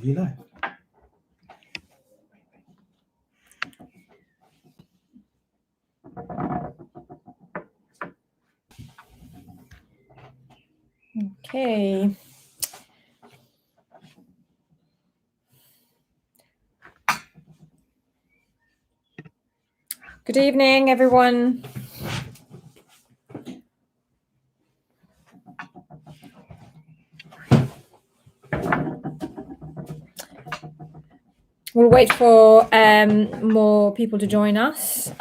You know. Okay. Good evening, everyone. We'll wait for more people to join us.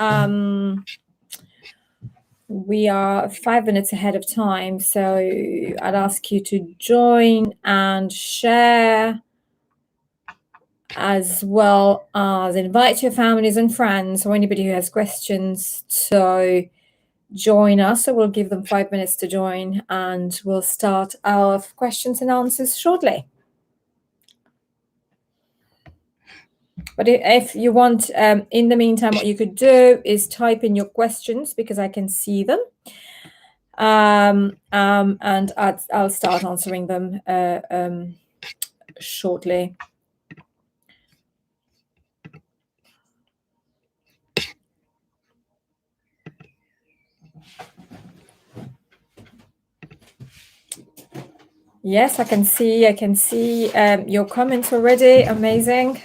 We are 5 minutes ahead of time, so I'd ask you to join and share, as well as invite your families and friends or anybody who has questions to join us. So we'll give them 5 minutes to join, and we'll start our questions and answers shortly. But if you want, in the meantime, what you could do is type in your questions, because I can see them. And I'll start answering them shortly. Yes, I can see your comments already. Amazing.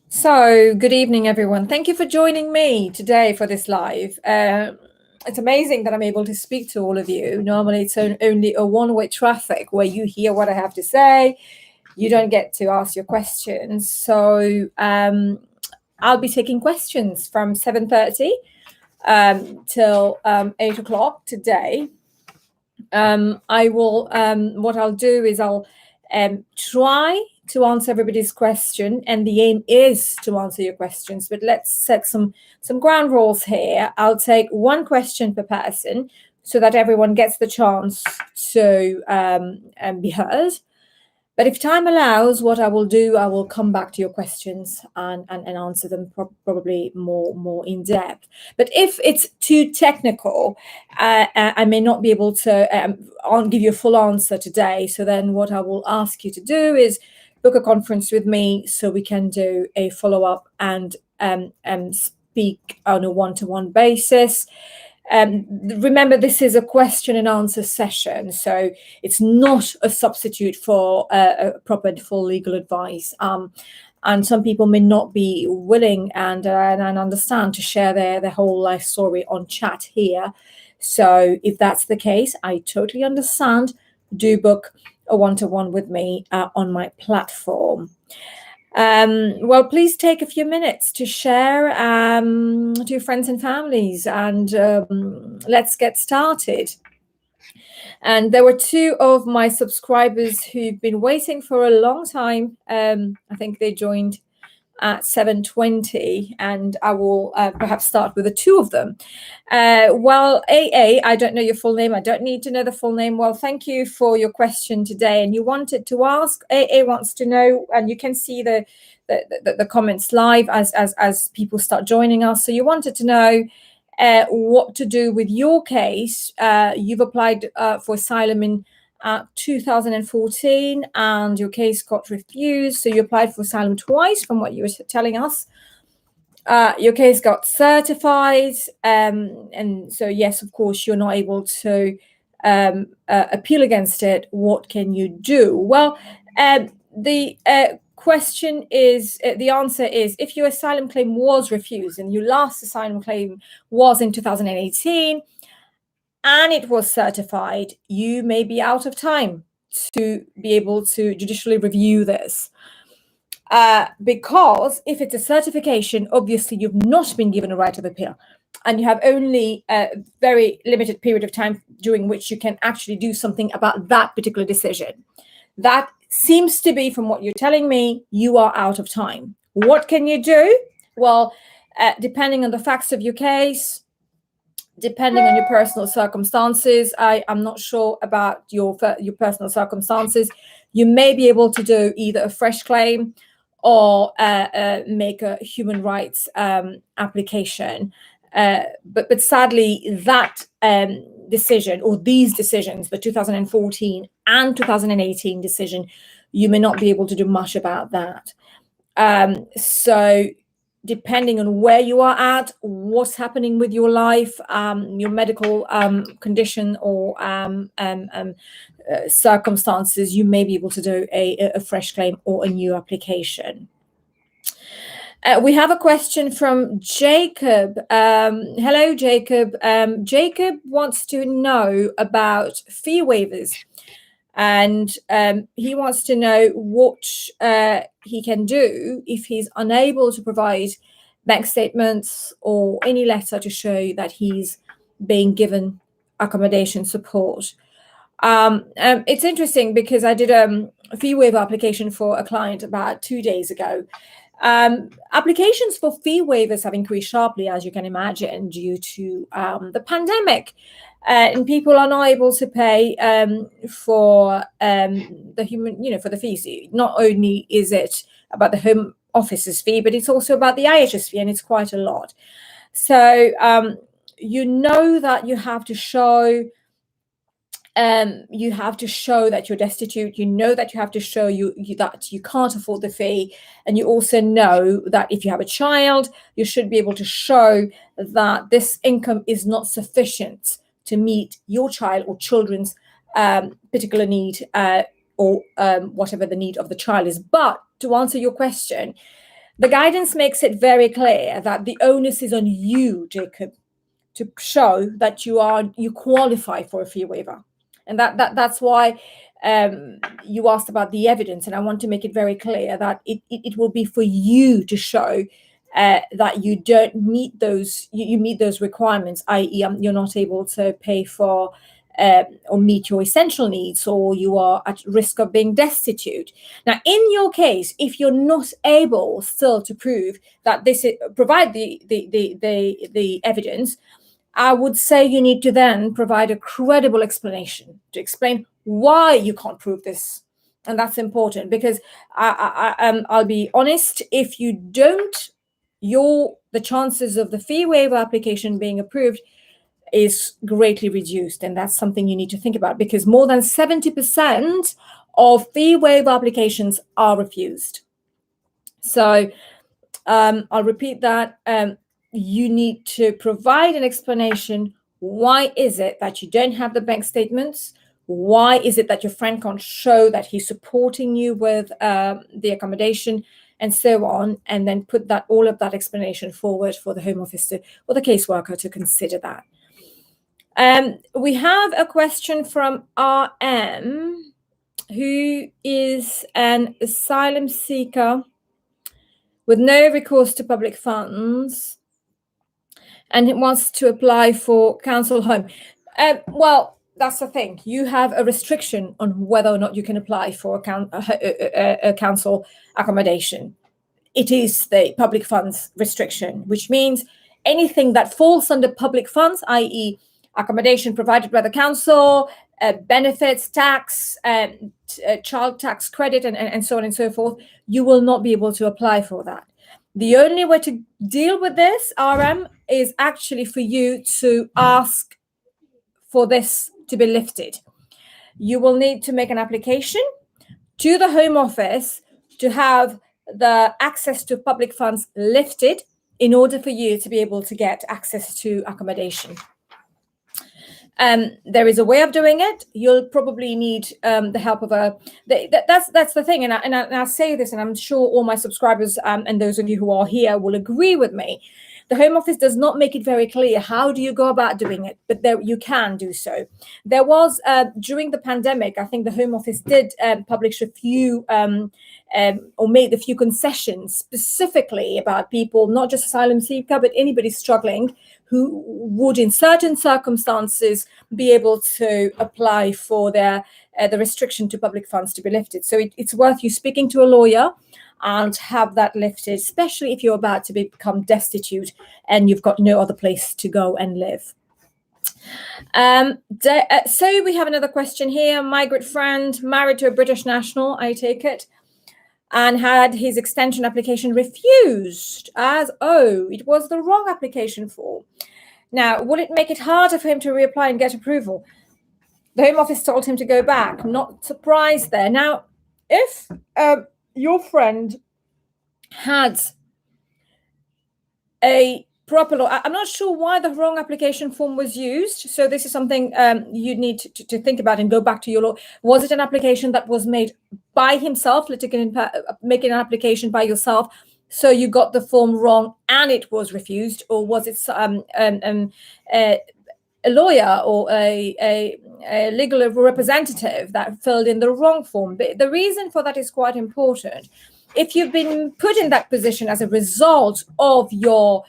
So, good evening, everyone. Thank you for joining me today for this live. It's amazing that I'm able to speak to all of you. Normally, it's only a one-way traffic where you hear what I have to say. You don't get to ask your questions. So I'll be taking questions from 7:30 till 8 o'clock today. I will. What I'll do is I'll try to answer everybody's question, and the aim is to answer your questions. But let's set some ground rules here. I'll take one question per person so that everyone gets the chance to be heard. But if time allows, what I will do, I will come back to your questions and answer them probably more in depth. But if it's too technical, I may not be able to give you a full answer today. So then what I will ask you to do is book a conference with me so we can do a follow-up and speak on a one-to-one basis. Remember, this is a question and answer session, so it's not a substitute for a proper full legal advice. And some people may not be willing and understand to share their whole life story on chat here. So if that's the case, I totally understand. Do book a one-to-one with me on my platform. Well, please take a few minutes to share to your friends and families, and let's get started. And there were two of my subscribers who've been waiting for a long time. I think they joined at 7:20, and I will perhaps start with the two of them. Well, AA, I don't know your full name. I don't need to know the full name. Well, thank you for your question today. And you wanted to ask, AA wants to know, and you can see the comments live as people start joining us. So you wanted to know what to do with your case. You've applied for asylum in 2014, and your case got refused. So you applied for asylum twice, from what you were telling us. Your case got certified, and so yes, of course, you're not able to appeal against it. What can you do? Well, the question is, the answer is, if your asylum claim was refused, and your last asylum claim was in 2018, and it was certified, you may be out of time to be able to judicially review this. Because if it's a certification, obviously you've not been given a right of appeal, and you have only a very limited period of time during which you can actually do something about that particular decision. That seems to be, from what you're telling me, you are out of time. What can you do? Well, depending on the facts of your case, depending on your personal circumstances. I'm not sure about your personal circumstances. You may be able to do either a fresh claim or make a human rights application. But sadly, that decision, or these decisions, the 2014 and 2018 decision, you may not be able to do much about that. So depending on where you are at, what's happening with your life, your medical condition, or circumstances, you may be able to do a fresh claim or a new application. We have a question from Jacob. Hello, Jacob. Jacob wants to know about fee waivers, and he wants to know what he can do if he's unable to provide bank statements or any letter to show that he's being given accommodation support. It's interesting because I did a fee waiver application for a client about 2 days ago. Applications for fee waivers have increased sharply, as you can imagine, due to the pandemic, and people are not able to pay for for the fees. Not only is it about the Home Office's fee, but it's also about the IHS fee, and it's quite a lot. So you know that you have to show. You have to show that you're destitute. You know that you have to show that you can't afford the fee, and you also know that if you have a child, you should be able to show that this income is not sufficient to meet your child or children's particular need, or whatever the need of the child is. But to answer your question, the guidance makes it very clear that the onus is on you, Jacob, to show that you qualify for a fee waiver. And that's why you asked about the evidence, and I want to make it very clear that it will be for you to show that you don't meet those you meet those requirements, i.e., you're not able to pay for or meet your essential needs, or you are at risk of being destitute. Now, in your case, if you're not able still to prove that provide the evidence, I would say you need to then provide a credible explanation to explain why you can't prove this. And that's important, because I'll be honest, if you don't, the chances of the fee waiver application being approved is greatly reduced. And that's something you need to think about, because more than 70% of fee waiver applications are refused. So I'll repeat that. You need to provide an explanation. Why is it that you don't have the bank statements? Why is it that your friend can't show that he's supporting you with the accommodation, and so on? And then put all of that explanation forward for the Home Office or the caseworker to consider that. We have a question from RM, who is an asylum seeker with no recourse to public funds, and it wants to apply for council home. Well, that's the thing. You have a restriction on whether or not you can apply for a council accommodation. It is the public funds restriction, which means anything that falls under public funds, i.e., accommodation provided by the council, benefits, tax, child tax credit, and so on and so forth, you will not be able to apply for that. The only way to deal with this, RM, is actually for you to ask for this to be lifted. You will need to make an application to the Home Office to have the access to public funds lifted in order for you to be able to get access to accommodation. There is a way of doing it. You'll probably need the help of that's the thing, and I say this, and I'm sure all my subscribers and those of you who are here will agree with me. The Home Office does not make it very clear how do you go about doing it, but you can do so. There was, during the pandemic, I think the Home Office did publish a few or made a few concessions specifically about people, not just asylum seeker, but anybody struggling who would, in certain circumstances, be able to apply for the restriction to public funds to be lifted. So it's worth you speaking to a lawyer and have that lifted, especially if you're about to become destitute and you've got no other place to go and live. So we have another question here. Migrant friend married to a British national, I take it, and had his extension application refused as, it was the wrong application form. Now, will it make it harder for him to reapply and get approval? The Home Office told him to go back. Not surprised there. Now, if your friend had a proper law, I'm not sure why the wrong application form was used. So this is something you need to think about and go back to your law. Was it an application that was made by himself, making an application by yourself, so you got the form wrong and it was refused? Or was it a lawyer or a legal representative that filled in the wrong form? The reason for that is quite important. If you've been put in that position as a result of your,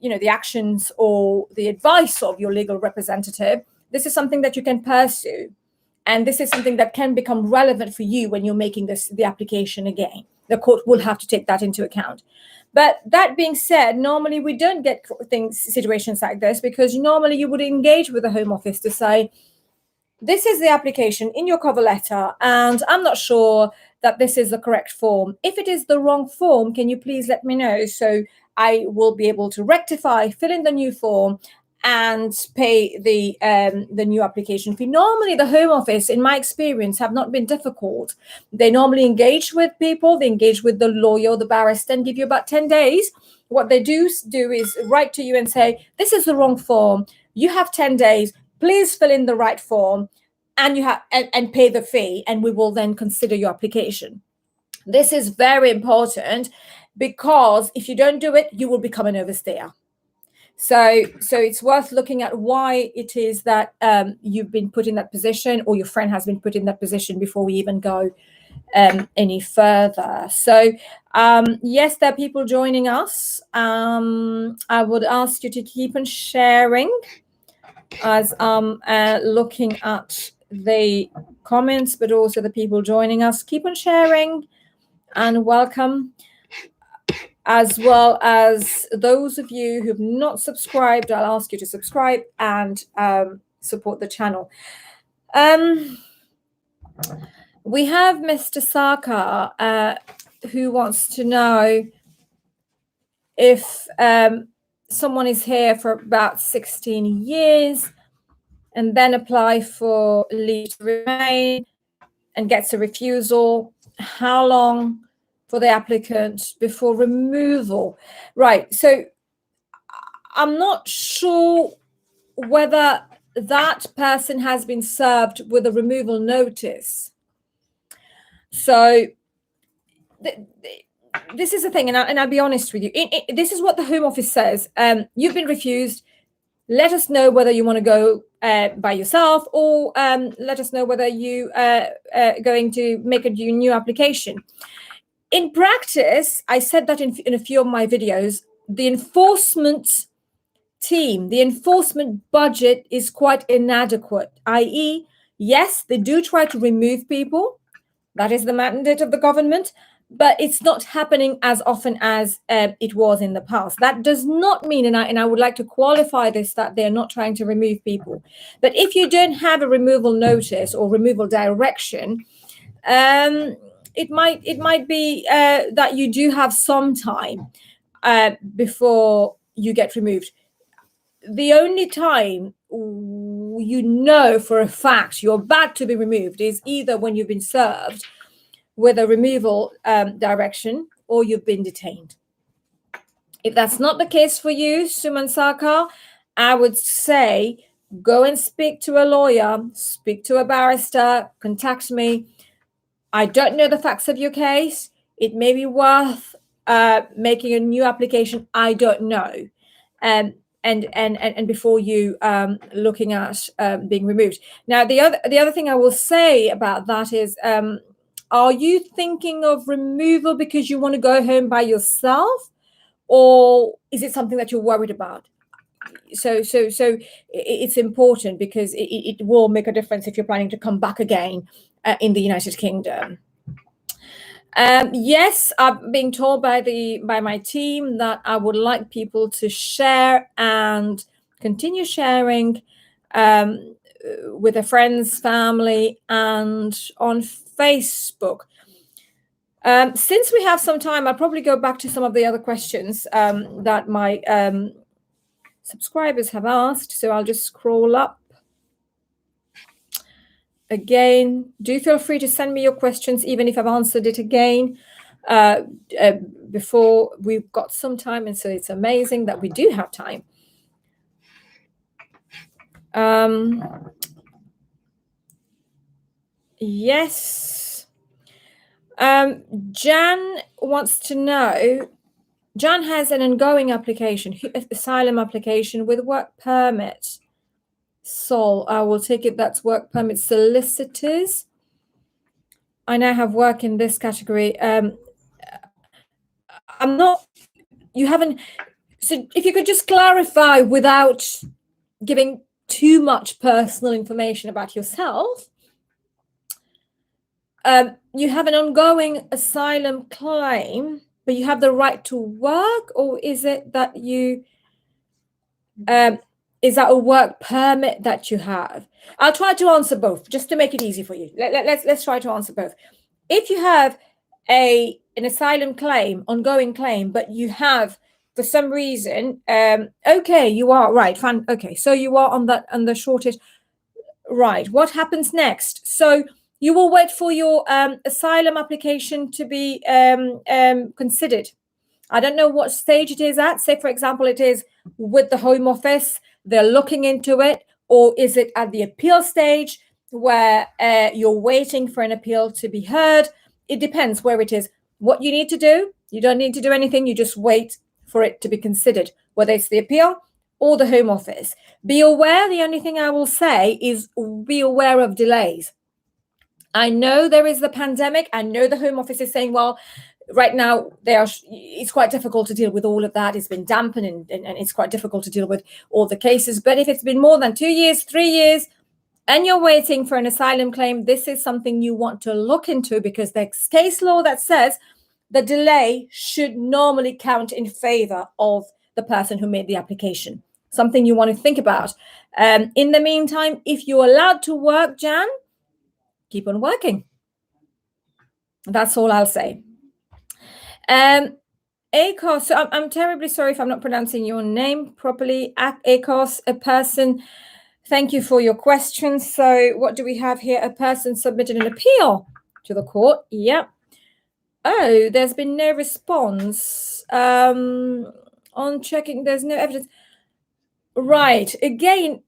the actions or the advice of your legal representative, this is something that you can pursue. And this is something that can become relevant for you when you're making the application again. The court will have to take that into account. But that being said, normally we don't get situations like this, because normally you would engage with the Home Office to say, this is the application in your cover letter, and I'm not sure that this is the correct form. If it is the wrong form, can you please let me know, so I will be able to rectify, fill in the new form, and pay the new application fee. Normally, the Home Office, in my experience, have not been difficult. They normally engage with people, they engage with the lawyer, the barrister, and give you about 10 days. What they do is write to you and say, this is the wrong form. You have 10 days. Please fill in the right form, and and pay the fee, and we will then consider your application. This is very important, because if you don't do it, you will become an overstayer. So it's worth looking at why it is that you've been put in that position, or your friend has been put in that position, before we even go any further. So yes, there are people joining us. I would ask you to keep on sharing as I'm looking at the comments, but also the people joining us. Keep on sharing and welcome, as well as those of you who've not subscribed. I'll ask you to subscribe and support the channel. We have Mr. Saka who wants to know if someone is here for about 16 years and then apply for leave to remain and gets a refusal, how long for the applicant before removal? Right. So I'm not sure whether that person has been served with a removal notice. So this is the thing, and I'll be honest with you. This is what the Home Office says. You've been refused. Let us know whether you want to go by yourself, or let us know whether you are going to make a new application. In practice, I said that in a few of my videos, the enforcement team, the enforcement budget is quite inadequate, i.e., yes, they do try to remove people. That is the mandate of the government, but it's not happening as often as it was in the past. That does not mean, and I would like to qualify this, that they're not trying to remove people. But if you don't have a removal notice or removal direction, it might be that you do have some time before you get removed. The only time you know for a fact you're about to be removed is either when you've been served with a removal direction, or you've been detained. If that's not the case for you, Suman Sarkar, I would say go and speak to a lawyer, speak to a barrister, contact me. I don't know the facts of your case. It may be worth making a new application. I don't know. And before you looking at being removed. Now, the other thing I will say about that is, are you thinking of removal because you want to go home by yourself, or is it something that you're worried about? So it's important, because it will make a difference if you're planning to come back again in the United Kingdom. Yes, I'm being told by my team that I would like people to share and continue sharing with their friends, family, and on Facebook. Since we have some time, I'll probably go back to some of the other questions that my subscribers have asked. So I'll just scroll up. Again, do feel free to send me your questions, even if I've answered it again before. We've got some time, and so it's amazing that we do have time. Yes. Jan wants to know, Jan has an ongoing application, asylum application with work permit. Sol, I will take it that's work permit solicitors. I now have work in this category. I'm not, you haven't, so if you could just clarify without giving too much personal information about yourself. You have an ongoing asylum claim, but you have the right to work, or is it that you, is that a work permit that you have? I'll try to answer both, just to make it easy for you. Let's try to answer both. If you have an asylum claim, ongoing claim, but you have, for some reason, okay, you are right. Fine. Okay, so you are on the shortage. Right. What happens next? So you will wait for your asylum application to be considered. I don't know what stage it is at. Say, for example, it is with the Home Office, they're looking into it, or is it at the appeal stage where you're waiting for an appeal to be heard? It depends where it is. What you need to do, you don't need to do anything. You just wait for it to be considered, whether it's the appeal or the Home Office. Be aware, the only thing I will say is be aware of delays. I know there is the pandemic. I know the Home Office is saying, well, right now it's quite difficult to deal with all of that. It's been dampened and it's quite difficult to deal with all the cases. But if it's been more than 2 years, 3 years, and you're waiting for an asylum claim, this is something you want to look into, because there's case law that says the delay should normally count in favor of the person who made the application. Something you want to think about. In the meantime, if you're allowed to work, Jan, keep on working. That's all I'll say. Akos, so I'm terribly sorry if I'm not pronouncing your name properly. Akos, a person, thank you for your questions. So what do we have here? A person submitted an appeal to the court. Yep. Oh, there's been no response. On checking, there's no evidence. Right. Again,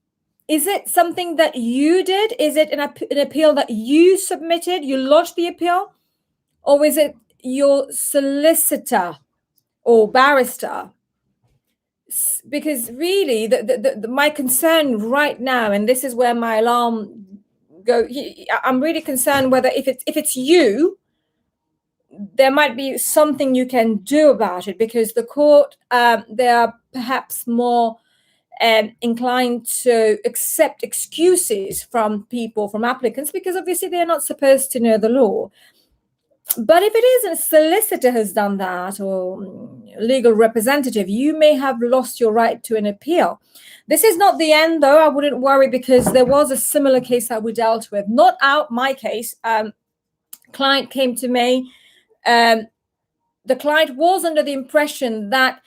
is it something that you did? Is it an appeal that you submitted? You lodged the appeal? Or is it your solicitor or barrister? Because really, my concern right now, and this is where my alarm go, I'm really concerned whether if it's you, there might be something you can do about it, because the court, they are perhaps more inclined to accept excuses from people, from applicants, because obviously they're not supposed to know the law. But if it is a solicitor has done that, or legal representative, you may have lost your right to an appeal. This is not the end, though. I wouldn't worry, because there was a similar case that we dealt with. Not my case. Client came to me. The client was under the impression that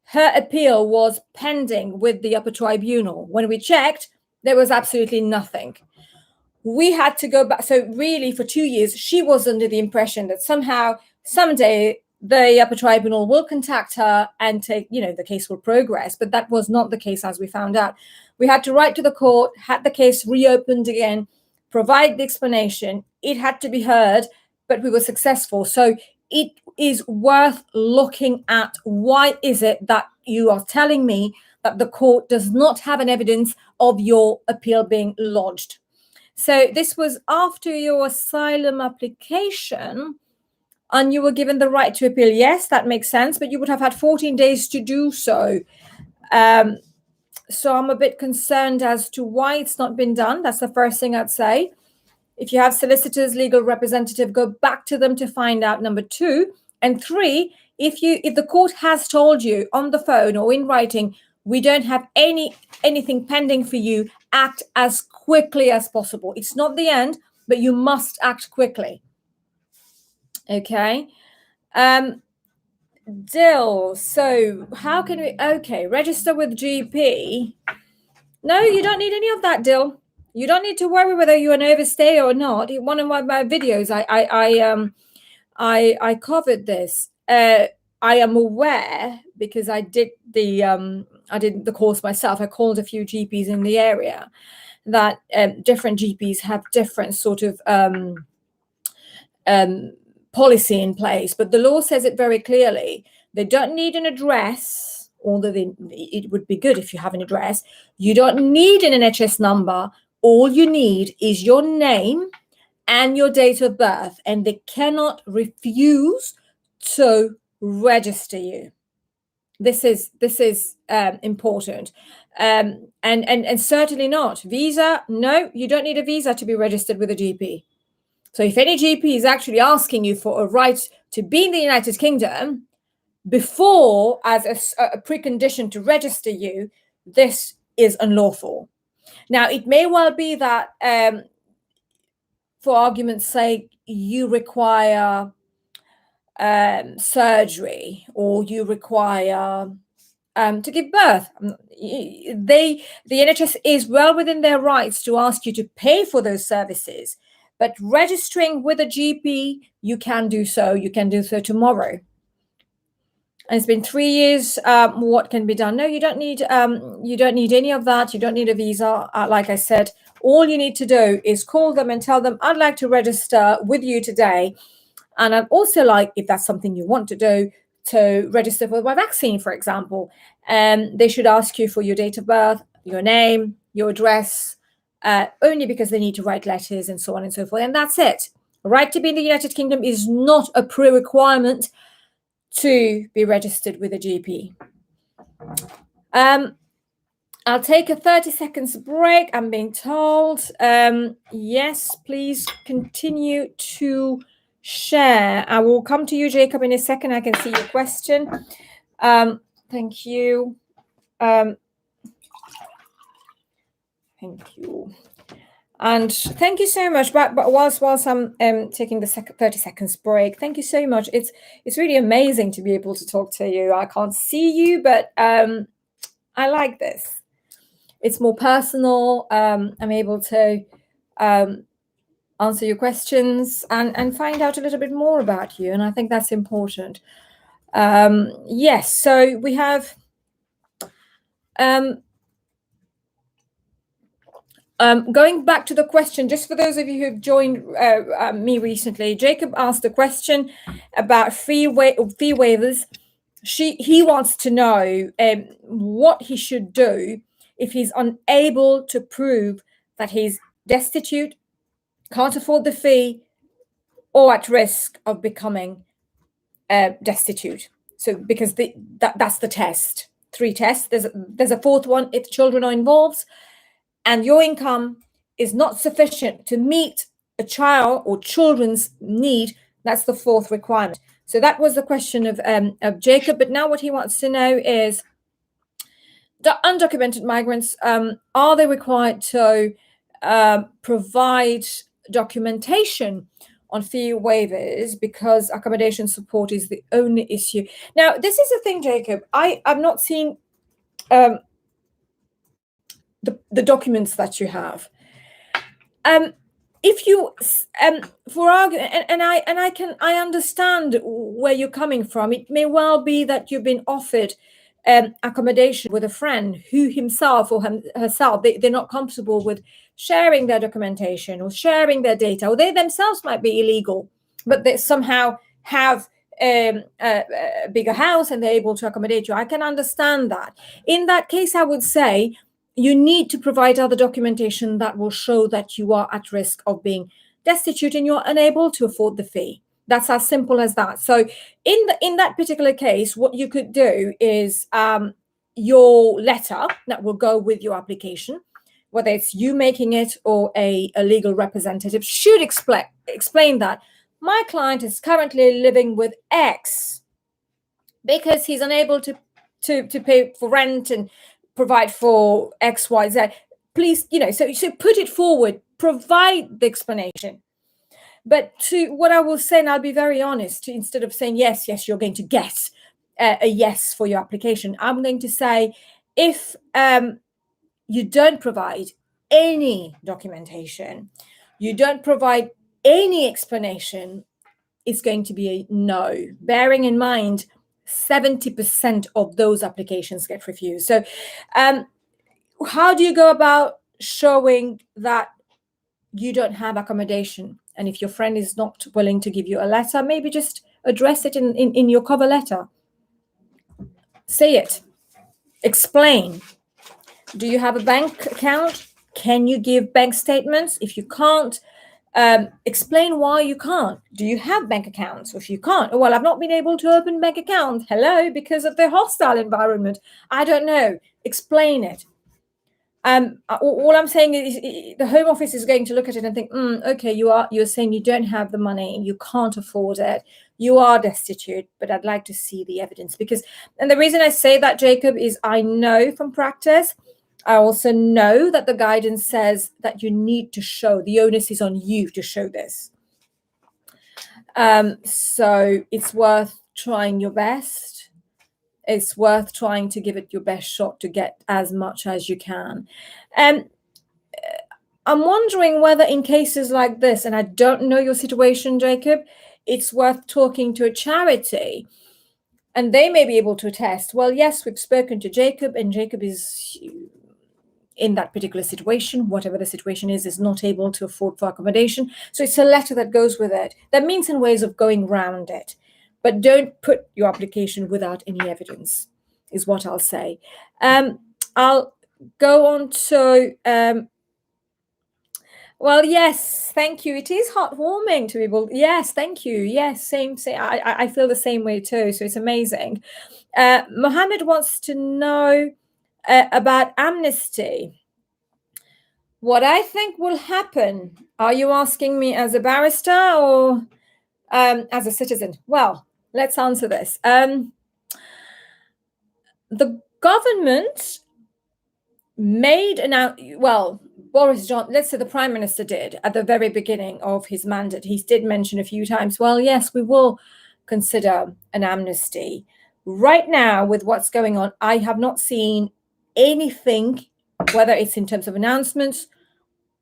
her appeal was pending with the upper tribunal. When we checked, there was absolutely nothing. We had to go back. So really, for 2 years, she was under the impression that somehow, someday, the upper tribunal will contact her and take, the case will progress. But that was not the case, as we found out. We had to write to the court, had the case reopened again, provide the explanation. It had to be heard, but we were successful. So it is worth looking at. Why is it that you are telling me that the court does not have an evidence of your appeal being lodged? So this was after your asylum application, and you were given the right to appeal. Yes, that makes sense, but you would have had 14 days to do so. So I'm a bit concerned as to why it's not been done. That's the first thing I'd say. If you have solicitors, legal representative, go back to them to find out, number 2. And 3, if the court has told you on the phone or in writing We don't have anything pending for you. Act as quickly as possible. It's not the end, but you must act quickly. Okay. Dill, so how can we, okay, register with GP. No, you don't need any of that, Dill. You don't need to worry whether you're an overstay or not. In one of my videos, I covered this. I am aware, because I did the course myself. I called a few GPs in the area, that different GPs have different sort of policy in place, but the law says it very clearly. They don't need an address, although it would be good if you have an address. You don't need an NHS number. All you need is your name and your date of birth, and they cannot refuse to register you. This is important, and certainly not visa. No, you don't need a visa to be registered with a GP. So if any GP is actually asking you for a right to be in the United Kingdom before, as a precondition to register you, this is unlawful. Now, it may well be that, for argument's sake, you require surgery, or you require to give birth. The NHS is well within their rights to ask you to pay for those services. But registering with a GP, you can do so. You can do so tomorrow. And it's been 3 years. What can be done? No, you don't need any of that. You don't need a visa. Like I said, all you need to do is call them and tell them, I'd like to register with you today. And I'd also like, if that's something you want to do, to register for my vaccine, for example. They should ask you for your date of birth, your name, your address, only because they need to write letters and so on and so forth. And that's it. Right to be in the United Kingdom is not a pre-requirement to be registered with a GP. I'll take a 30 seconds break, I'm being told. Yes, please continue to share. I will come to you, Jacob, in a second. I can see your question. Thank you. Thank you. And thank you so much. But whilst I'm taking the 30 seconds break, thank you so much. It's really amazing to be able to talk to you. I can't see you, but I like this. It's more personal. I'm able to answer your questions and find out a little bit more about you. And I think that's important. Yes, so we have going back to the question, just for those of you who've joined me recently, Jacob asked a question about fee waivers. He wants to know what he should do if he's unable to prove that he's destitute, can't afford the fee, or at risk of becoming destitute. So because that's the test. 3 tests. There's a fourth one if children are involved and your income is not sufficient to meet a child or children's need. That's the 4th requirement. So that was the question of Jacob. But now what he wants to know is, the undocumented migrants, are they required to provide documentation on fee waivers because accommodation support is the only issue? Now, this is the thing, Jacob. I've not seen the documents that you have. If you for argument, and I understand where you're coming from. It may well be that you've been offered accommodation with a friend who himself or herself, they're not comfortable with sharing their documentation or sharing their data, or they themselves might be illegal, but they somehow have a bigger house and they're able to accommodate you. I can understand that. In that case, I would say you need to provide other documentation that will show that you are at risk of being destitute and you're unable to afford the fee. That's as simple as that. So in that particular case, what you could do is your letter that will go with your application, whether it's you making it or a legal representative, should explain that my client is currently living with X because he's unable to pay for rent and provide for X, Y, Z. Please, so put it forward, provide the explanation. But to what I will say, and I'll be very honest, instead of saying yes, you're going to get a yes for your application, I'm going to say, if you don't provide any documentation, you don't provide any explanation, it's going to be a no. Bearing in mind, 70% of those applications get refused. So how do you go about showing that you don't have accommodation? And if your friend is not willing to give you a letter, maybe just address it in your cover letter. Say it. Explain. Do you have a bank account? Can you give bank statements? If you can't, explain why you can't. Do you have bank accounts? Or if you can't, well, I've not been able to open bank account. Hello, because of the hostile environment. I don't know. Explain it. All I'm saying is the Home Office is going to look at it and think, okay, you're saying you don't have the money, you can't afford it, you are destitute, but I'd like to see the evidence. And the reason I say that, Jacob, is I know from practice, I also know that the guidance says that you need to show, the onus is on you to show this. So it's worth trying your best. It's worth trying to give it your best shot to get as much as you can. And I'm wondering whether in cases like this, and I don't know your situation, Jacob, it's worth talking to a charity, and they may be able to attest, well, yes, we've spoken to Jacob, and Jacob is in that particular situation, whatever the situation is not able to afford for accommodation. So it's a letter that goes with it. There are means and ways of going around it. But don't put your application without any evidence, is what I'll say. I'll go on to, well, yes, thank you. It is heartwarming to be able, yes, thank you. Yes, same. I feel the same way too, so it's amazing. Mohammed wants to know about Amnesty. What I think will happen, are you asking me as a barrister or as a citizen? Well, let's answer this. The government made Boris Johnson, let's say the Prime Minister did at the very beginning of his mandate. He did mention a few times, well, yes, we will consider an amnesty. Right now, with what's going on, I have not seen anything, whether it's in terms of announcements,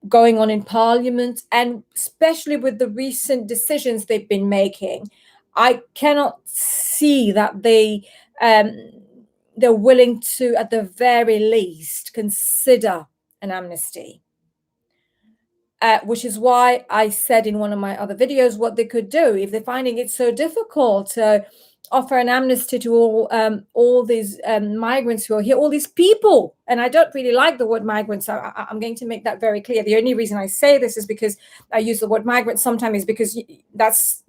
going on in Parliament, and especially with the recent decisions they've been making, I cannot see that they're willing to, at the very least, consider an amnesty. Which is why I said in one of my other videos what they could do if they're finding it so difficult to offer an amnesty to all these migrants who are here, all these people. And I don't really like the word migrants. So I'm going to make that very clear. The only reason I say this is because I use the word migrant sometimes is because that's,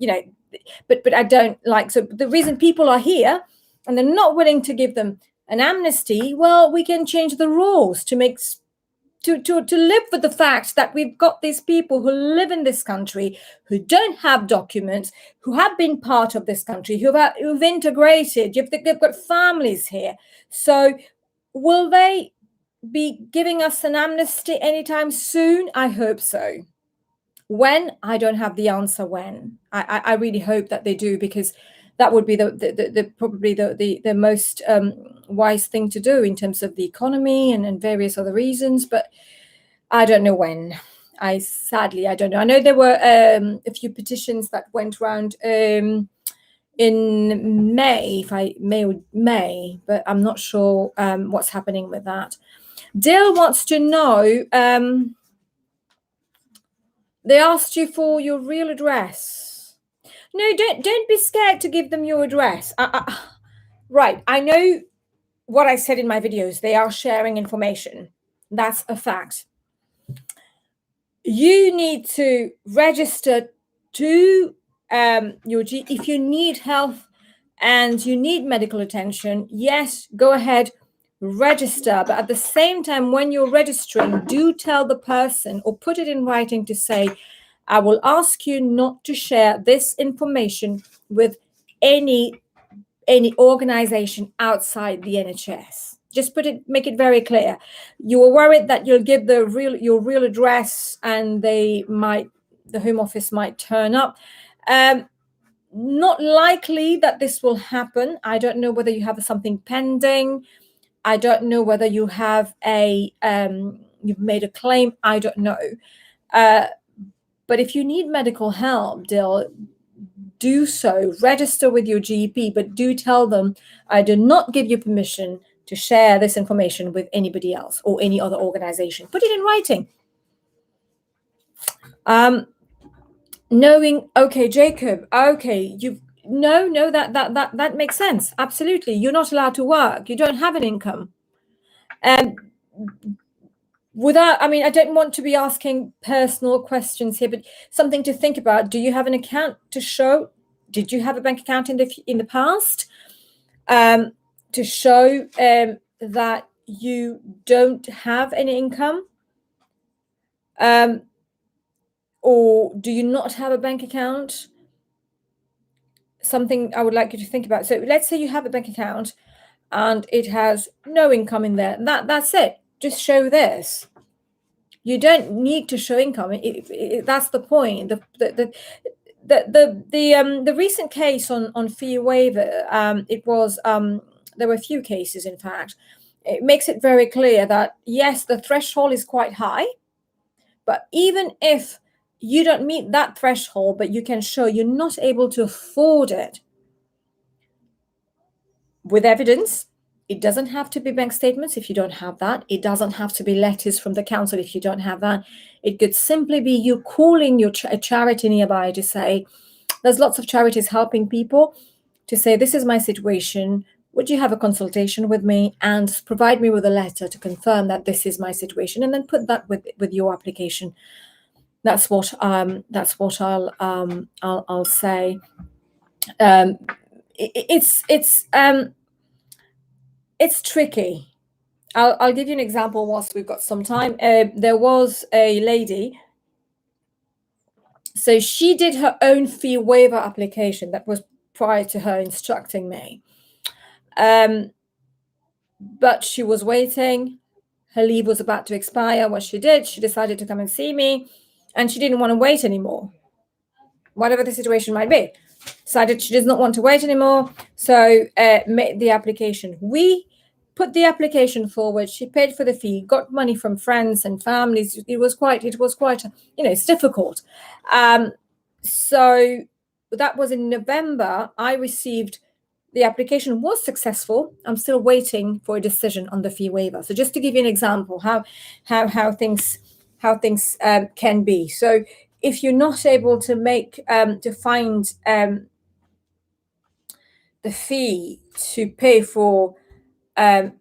but I don't like, so the reason people are here and they're not willing to give them an amnesty, well, we can change the rules to make to live with the fact that we've got these people who live in this country, who don't have documents, who have been part of this country, who've integrated, they've got families here. So will they be giving us an amnesty anytime soon? I hope so. When? I don't have the answer when. I really hope that they do, because that would be probably the most wise thing to do in terms of the economy and various other reasons. But I don't know when. Sadly, I don't know. I know there were a few petitions that went around in May, but I'm not sure what's happening with that. Dill wants to know, they asked you for your real address. No, don't be scared to give them your address. Right, I know what I said in my videos. They are sharing information. That's a fact. You need to register to your if you need health and you need medical attention, yes, go ahead, register. But at the same time, when you're registering, do tell the person or put it in writing to say, I will ask you not to share this information with any organization outside the NHS. Just make it very clear. You are worried that you'll give your real address and the Home Office might turn up. Not likely that this will happen. I don't know whether you have something pending. I don't know whether you have you've made a claim. I don't know. But if you need medical help, do so. Register with your GP, but do tell them, I do not give you permission to share this information with anybody else or any other organization. Put it in writing. Knowing, okay, Jacob, okay, that makes sense. Absolutely. You're not allowed to work. You don't have an income. And I don't want to be asking personal questions here, but something to think about. Do you have an account to show? Did you have a bank account in the past to show that you don't have any income? Or do you not have a bank account? Something I would like you to think about. So let's say you have a bank account and it has no income in there. That's it. Just show this. You don't need to show income. That's the point. The recent case on fee waiver, there were a few cases, in fact. It makes it very clear that, yes, the threshold is quite high, but even if you don't meet that threshold, but you can show you're not able to afford it with evidence. It doesn't have to be bank statements if you don't have that. It doesn't have to be letters from the council if you don't have that. It could simply be you calling a charity nearby to say, there's lots of charities helping people, to say, this is my situation. Would you have a consultation with me and provide me with a letter to confirm that this is my situation, and then put that with your application. That's what I'll say. It's tricky. I'll give you an example whilst we've got some time. There was a lady. So she did her own fee waiver application. That was prior to her instructing me. But she was waiting. Her leave was about to expire. What she did, she decided to come and see me, and she didn't want to wait anymore. Whatever the situation might be, decided she does not want to wait anymore. So made the application. We put the application forward. She paid for the fee, got money from friends and families. It was quite, it's difficult. So that was in November. I received, the application was successful. I'm still waiting for a decision on the fee waiver. So just to give you an example, how things can be. So if you're not able to find the fee to pay for the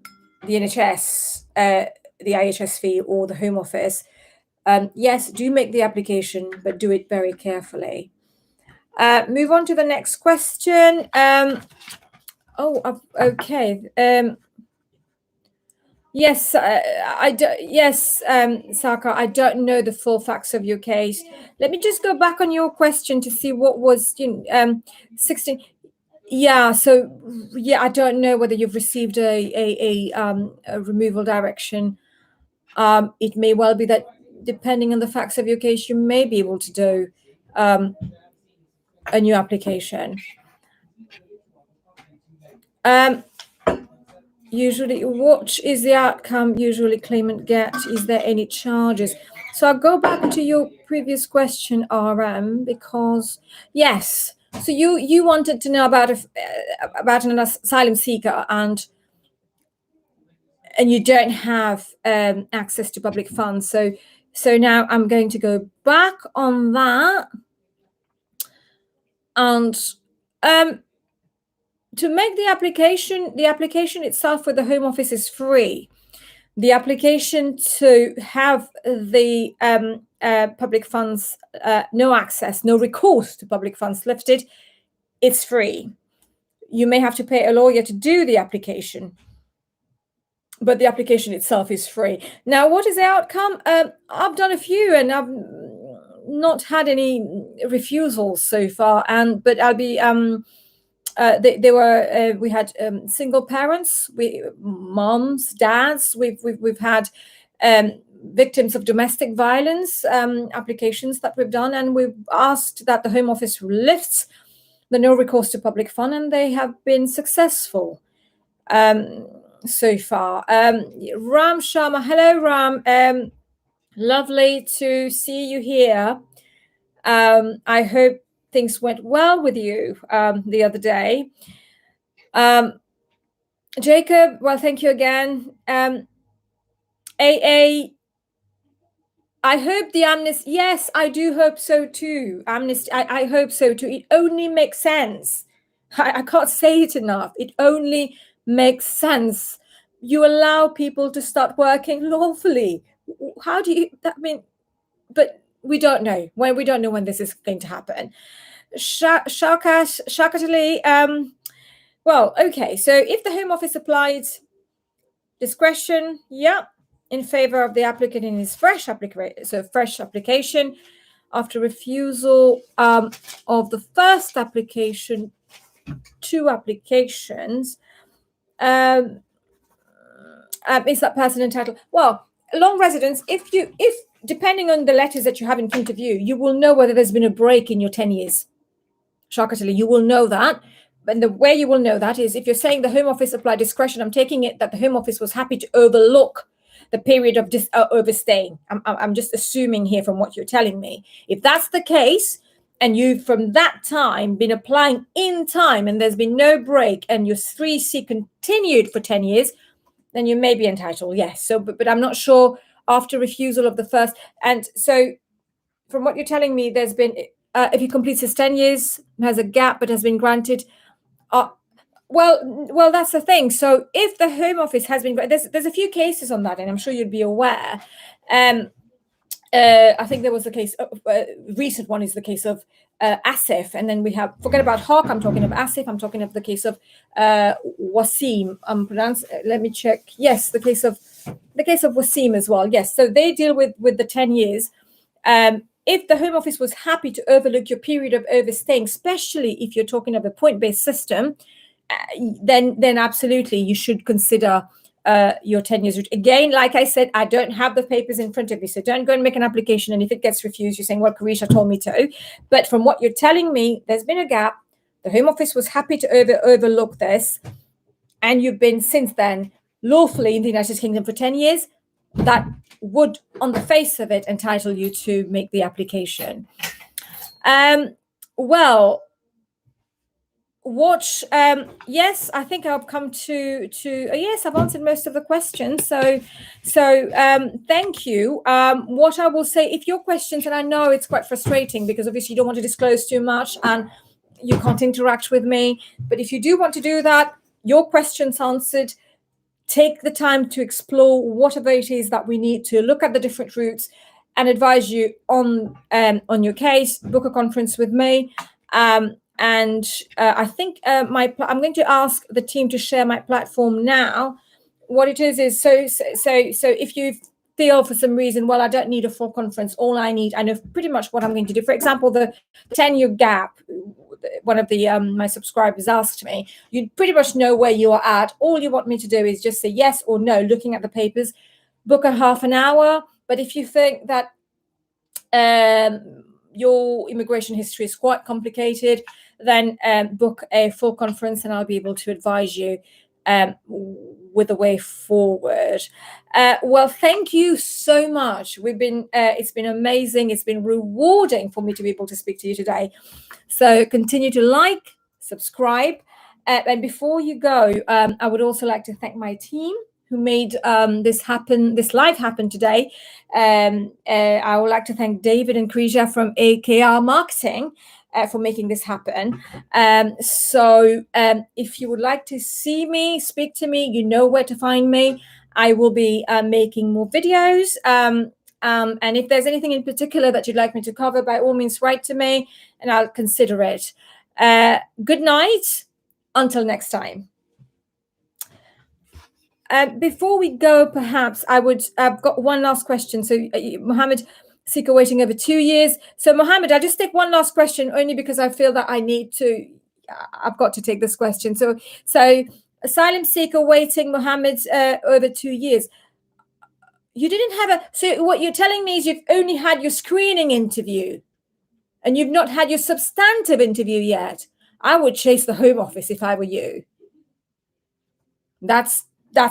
NHS, the IHS fee, or the Home Office, yes, do make the application, but do it very carefully. Move on to the next question. Okay. Yes, Saka, I don't know the full facts of your case. Let me just go back on your question to see what was 16. Yeah, so I don't know whether you've received a removal direction. It may well be that, depending on the facts of your case, you may be able to do a new application. Usually, what is the outcome usually claimant get? Is there any charges? So I'll go back to your previous question, RM, because yes. So you wanted to know about an asylum seeker, and you don't have access to public funds. So now I'm going to go back on that, and to make the application itself with the Home Office is free. The application to have the public funds, no access, no recourse to public funds lifted, it's free. You may have to pay a lawyer to do the application, but the application itself is free. Now, what is the outcome? I've done a few, and I've not had any refusals so far. But I'll be we had single parents, moms, dads. We've had victims of domestic violence applications that we've done, and we've asked that the Home Office lifts the no recourse to public fund, and they have been successful so far. Ram Sharma, hello Ram, lovely to see you here. I hope things went well with you the other day. Jacob, well, thank you again. AA, I hope the Amnesty, yes, I do hope so too. Amnesty, I hope so too. It only makes sense. I can't say it enough. It only makes sense. You allow people to start working lawfully. How do you, I mean, but we don't know when this is going to happen. Shakatali, well, okay, so if the Home Office applied discretion, yeah, in favor of the applicant in his fresh application after refusal of the first application, 2 applications, is that person entitled? Well, long residence, if depending on the letters that you have in front of you, you will know whether there's been a break in your 10 years. Shakatali, you will know that. And the way you will know that is if you're saying the Home Office applied discretion, I'm taking it that the Home Office was happy to overlook the period of overstaying. I'm just assuming here from what you're telling me. If that's the case, and you've from that time been applying in time and there's been no break and your 3C continued for 10 years, then you may be entitled, yes. So, but I'm not sure after refusal of the first. And so from what you're telling me, there's been, if he completes his 10 years, has a gap, but has been granted, well, that's the thing. So if the Home Office has been, there's a few cases on that, and I'm sure you'd be aware. I think there was a case, recent one is the case of Asif, and then we have, forget about Hawk, I'm talking of Asif, I'm talking of the case of Wasim, let me check, yes, the case of Wasim as well, yes, so they deal with the 10 years. If the Home Office was happy to overlook your period of overstaying, especially if you're talking of a point-based system, then absolutely you should consider your 10 years. Again, like I said, I don't have the papers in front of me, so don't go and make an application. And if it gets refused, you're saying, well, Carisha told me to. But from what you're telling me, there's been a gap. The Home Office was happy to overlook this. And you've been since then lawfully in the United Kingdom for 10 years. That would, on the face of it, entitle you to make the application. Well, yes, I think I've come to yes, I've answered most of the questions, so thank you. What I will say, if your questions, and I know it's quite frustrating because obviously you don't want to disclose too much and you can't interact with me, but if you do want to do that, your questions answered, take the time to explore whatever it is that we need to look at the different routes and advise you on your case, book a conference with me. And I think I'm going to ask the team to share my platform now. What it is so if you feel for some reason, well, I don't need a full conference. All I know pretty much what I'm going to do. For example, the 10-year gap, one of the my subscribers asked me, you pretty much know where you are at. All you want me to do is just say yes or no, looking at the papers, book a half an hour. But if you think that your immigration history is quite complicated, then book a full conference and I'll be able to advise you with a way forward. Well, thank you so much. It's been amazing. It's been rewarding for me to be able to speak to you today. So continue to like, subscribe. And before you go, I would also like to thank my team who made this live happen today. I would like to thank David and Krisha from AKR Marketing for making this happen. So if you would like to see me, speak to me, you know where to find me. I will be making more videos. And if there's anything in particular that you'd like me to cover, by all means, write to me and I'll consider it. Good night. Until next time. Before we go, perhaps I've got one last question. So Mohammed Sika waiting over 2 years. So Mohammed, I'll just take one last question only because I feel that I need to. I've got to take this question. So asylum seeker waiting, Mohammed, over 2 years. You didn't have so what you're telling me is you've only had your screening interview and you've not had your substantive interview yet. I would chase the Home Office if I were you. That's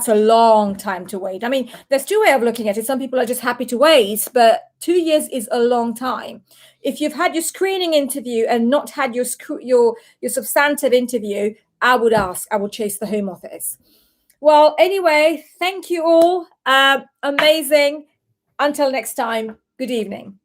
a long time to wait. I mean, there's two ways of looking at it. Some people are just happy to wait, but 2 years is a long time. If you've had your screening interview and not had your substantive interview, I would chase the Home Office. Well, anyway, thank you all. Amazing. Until next time, good evening.